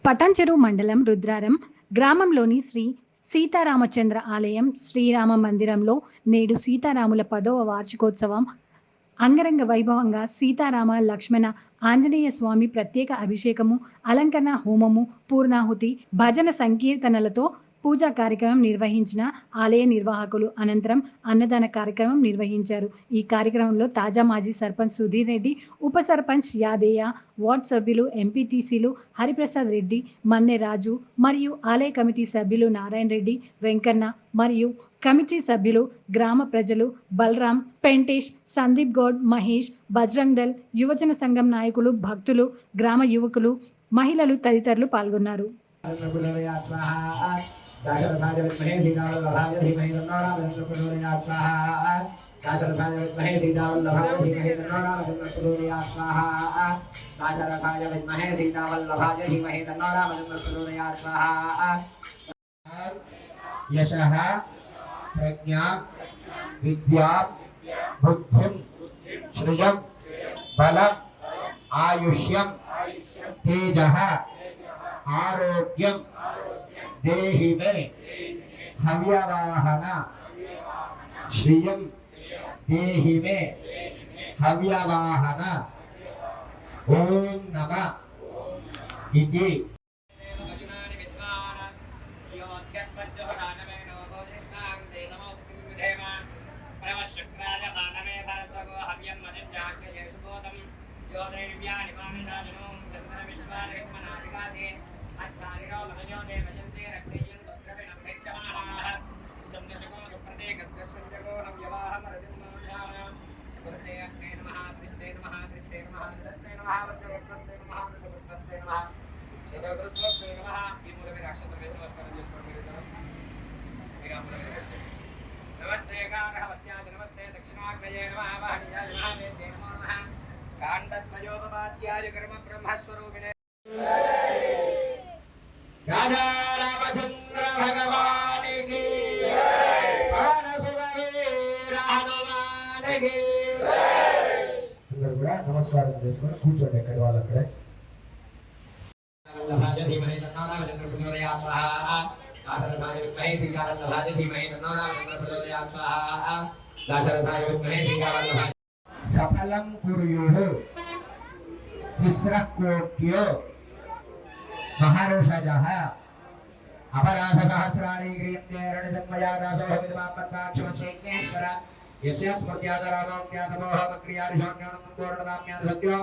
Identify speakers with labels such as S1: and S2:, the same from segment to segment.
S1: పటాన్చెరు మండలం రుద్రారం గ్రామంలోని శ్రీ సీతారామచంద్ర ఆలయం శ్రీరామ మందిరంలో నేడు సీతారాముల 10వ వార్షికోత్సవం అంగరంగ వైభవంగా సీతారామ లక్ష్మణ ఆంజనేయ స్వామి ప్రత్యేక అభిషేకము, అలంకరణ హోమము, పూర్ణాహుతి, భజన సంకీర్తనలతో పూజా కార్యక్రమం నిర్వహించిన ఆలయ నిర్వాహకులు. అనంతరం అన్నదాన కార్యక్రమం నిర్వహించారు. ఈ కార్యక్రమంలో తాజా మాజీ సర్పంచ్ సుధీర్ రెడ్డి, ఉప సర్పంచ్ యాదయ్య, వార్డు సభ్యులు, ఎంపీటీసీలు హరిప్రసాద్ రెడ్డి, మన్నె రాజు మరియు ఆలయ కమిటీ సభ్యులు నారాయణ రెడ్డి, వెంకన్న మరియు కమిటీ సభ్యులు, గ్రామ ప్రజలు, బలరాం, పెంటేష్, సందీప్ గౌడ్, మహేష్, బజరంగ్ దళ్, యువజన సంఘం నాయకులు, భక్తులు, గ్రామ యువకులు, మహిళలు తదితరులు పాల్గొన్నారు.
S2: यशः प्रज्ञा विद्या बुद्धिं श्रियं बलम् आयुष्यं तेजः आरोग्यं देहि मे हव्यवाहन श्रियं देहि मे हव्यवाहन ओम नमः इति नमस्ते नमस्ते दक्षिणाग्नये नमः वाणियाय नमः वेद्ये नमो नमः काण्डध्वजोपपाद्याय कर्म ब्रह्मस्वरूपिणे राजा रामचंद्र भगवान की बाणसुरवीर हनुमान की नमस्कार చేసుకొని కూర్చోండి ఎక్కడ వాళ్ళు అక్కడే धीमहि तन्नो रामचंद्र प्रचोदयात् स्वाहा दाशरथाय विद्महे सीतावल्लभाय धीमहि तन्नो रामचंद्र प्रचोदयात् स्वाहा दाशरथाय विद्महे सीतावल्लभाय सफलं कुर्युः तिस्रः कोट्यो महारुषजः अपराधसहस्राणि क्रियन्ते रणजन्मयादासो विद्वान्मत्ताक्षमस्येश्वर यस्य स्मृत्यादरामोक्त्यातमोहमक्रियादिशोन्योनं पूर्णदाम्यात् सत्यो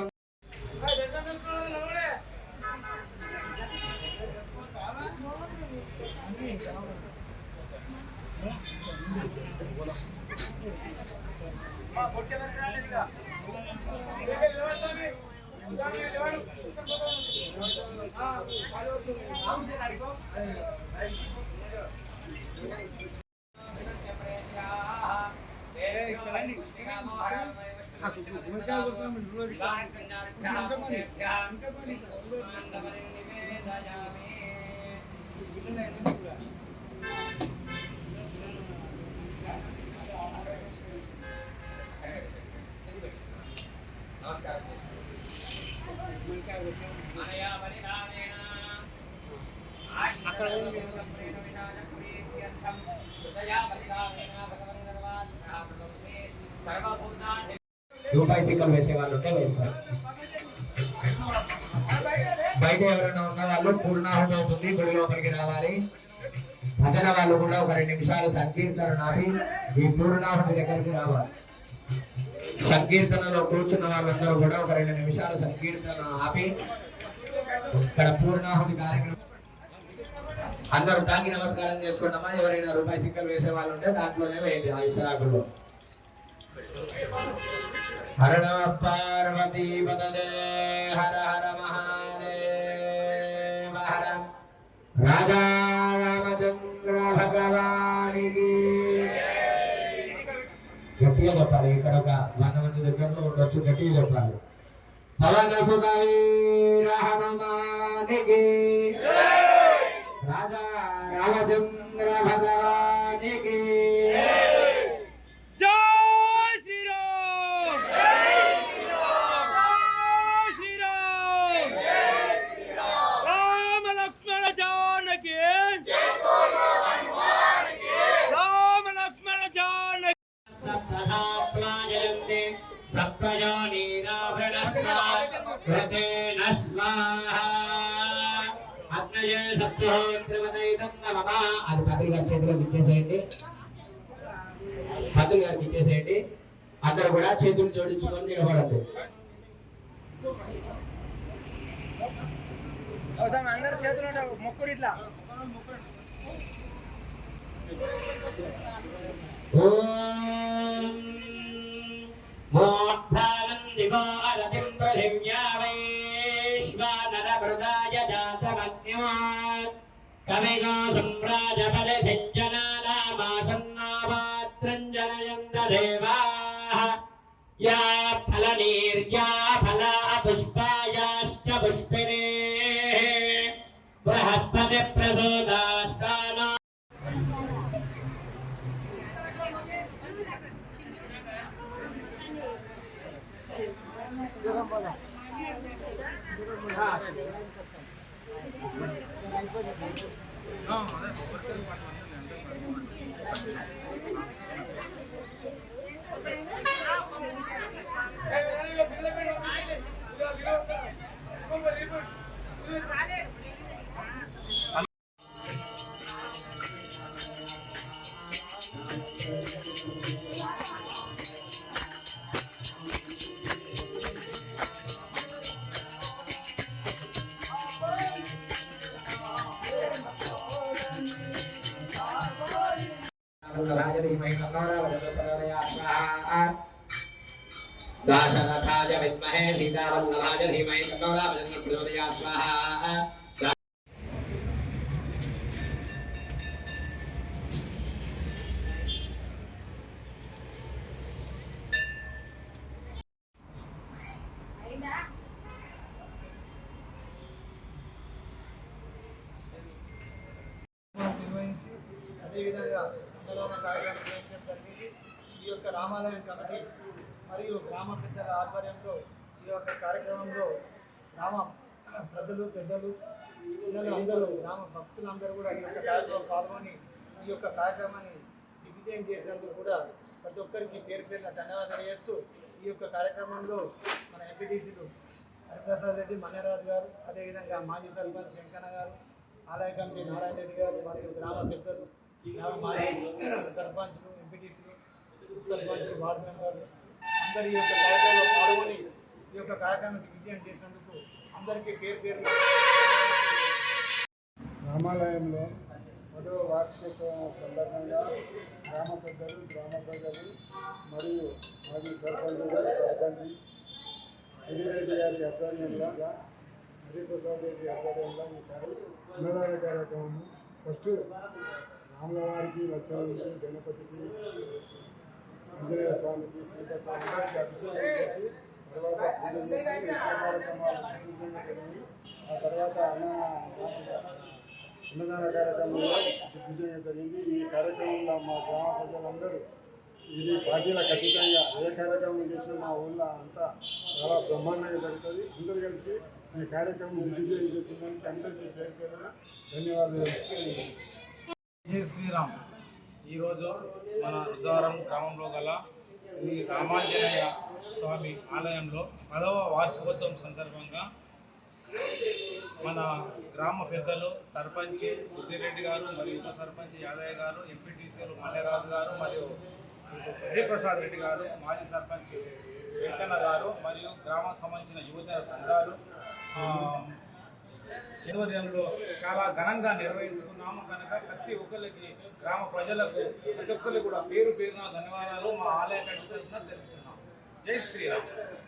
S2: రూపాయి సిక్కలు వేసే వాళ్ళు ఉంటే వేస్తారు. బయట ఎవరైనా ఉన్న వాళ్ళు పూర్ణాహుతి అవుతుంది, గుడి లోపలికి రావాలి. భజన వాళ్ళు కూడా ఒక 2 నిమిషాలు సంకీర్తన ఆపి ఈ పూర్ణాహుతి దగ్గరికి రావాలి. సంకీర్తనలో కూర్చున్న వాళ్ళందరూ కూడా ఒక 2 నిమిషాలు సంకీర్తన ఆపి ఇక్కడ పూర్ణాహుతి కార్యక్రమం అందరూ తాకి నమస్కారం చేసుకుంటామా. ఎవరైనా రూపాయి సిక్కలు వేసే వాళ్ళు ఉంటే దాంట్లోనే వేయండి. ఆ ఇసరాకుల్లో హర నమ పార్వతీ పదదే హర హర మహాదేవ హర రాజా రామచంద్ర భగవానికి గట్టిగా చెప్పాలి. ఇక్కడ ఒక 100 మంది దగ్గరలో ఉండొచ్చు, గట్టిగా చెప్పాలి. పవన సుత వీర హనుమానికి రాజా రామచంద్ర భగవానికి అది పంతులు గారి చేతిలో ఇచ్చేసేయండి. పంతులు గారికి ఇచ్చేసేయండి. అందరూ కూడా చేతులు జోడించుకొని నిలబడద్దు.
S3: అందరు చేతులు మొక్కురు ఇట్లా.
S2: మూర్ధానందిగో అరతిం ప్రహిమ్యా వైశ్వానరమృదాయ జాతమన్యమా కవిగో సంప్రాజఫలసిజ్జనానామాసన్నామాత్రంజనయంత దేవాః యా ఫలనీర్యా ఫలా పుష్పాయాశ్చ పుష్పినే బృహస్పతి ప్రసూతాస్తానా. दाशरथाय विद्महे सीतावल्लभाय धीमहि तन्नो रामचन्द्रः प्रचोदयात् स्वाहा.
S4: నిర్వహించి అదేవిధంగా అన్నదాన కార్యక్రమం నిర్వహించడం జరిగింది. ఈ యొక్క రామాలయం కమిటీ మరియు గ్రామ పెద్దల ఆధ్వర్యంలో ఈ యొక్క కార్యక్రమంలో గ్రామ ప్రజలు పెద్దలు పిల్లలు అందరూ గ్రామ భక్తులందరూ కూడా ఈ యొక్క కార్యక్రమం పాల్గొని ఈ యొక్క కార్యక్రమాన్ని దిగ్విజయం చేసినందుకు కూడా ప్రతి ఒక్కరికి పేరు పేరున ధన్యవాదాలు చేస్తూ ఈ యొక్క కార్యక్రమంలో మన ఎంపీటీసీలు హరిప్రసాద్ రెడ్డి మన్యరాజు గారు, అదేవిధంగా మాజీ సర్పంచ్ శంకన్న గారు, ఆలయ కమిటీ నారాయణ రెడ్డి గారు మరియు గ్రామ పెద్దలు, గ్రామ మాజీ సర్పంచ్లు, ఎంపీటీసీలు, సర్పంచ్లు, వార్డు మెంబర్లు అందరి ఈ యొక్క కార్యక్రమంలో పాల్గొని ఈ యొక్క కార్యక్రమానికి విజయం చేసినందుకు అందరికీ పేరు పేరు.
S5: రామాలయంలో 10వ వార్షికోత్సవం సందర్భంగా గ్రామ పెద్దలు, గ్రామ ప్రజలు మరియు మాజీ సర్పంచ్ శ్రీరెడ్డి గారి ఆధ్వర్యంలో, హరిప్రసాద్ రెడ్డి ఆధ్వర్యంలో ఈ అన్నదాన కార్యక్రమం ఫస్ట్ రాముల వారికి, లక్ష్మణునికి, గణపతికి, ఆంజనేయ స్వామికి, సీతకు అందరికీ అభిషేకం చేసి తర్వాత పూజ చేసి యజ్ఞ కార్యక్రమాలు దిగ్విజయంగా జరిగింది. ఆ తర్వాత అన్నదాన కార్యక్రమంలో దిగ్విజయంగా జరిగింది. ఈ కార్యక్రమంలో మా గ్రామ ప్రజలందరూ ఇది పార్టీలకు ఖచ్చితంగా ఏ కార్యక్రమం చేసినా మా ఊళ్ళో అంతా చాలా బ్రహ్మాండంగా జరుగుతుంది. అందరూ కలిసి ఈ కార్యక్రమం దిగ్విజయం చేసినందుకు అందరికీ పేరు పేరున ధన్యవాదాలు.
S3: జై శ్రీరామ్. ఈరోజు మన రుద్రవరం గ్రామంలో గల శ్రీ రామాంజనేయ స్వామి ఆలయంలో 10వ వార్షికోత్సవం సందర్భంగా మన గ్రామ పెద్దలు సర్పంచ్ సుధీరెడ్డి గారు మరియు ఉప సర్పంచ్ యాదయ్య గారు, ఎంపీటీసీలు మల్లెరాజు గారు మరియు హరిప్రసాద్ రెడ్డి గారు, మాజీ సర్పంచ్ వెంకన్న గారు మరియు గ్రామానికి సంబంధించిన యువజన సంఘాలు చివరిలో చాలా ఘనంగా నిర్వహించుకున్నాము కనుక ప్రతి ఒక్కరికి, గ్రామ ప్రజలకు ప్రతి ఒక్కరికి కూడా పేరు పేరున ధన్యవాదాలు మా ఆలయ కమిటీ తరఫున తెలుపుతున్నాం. జై శ్రీరామ్.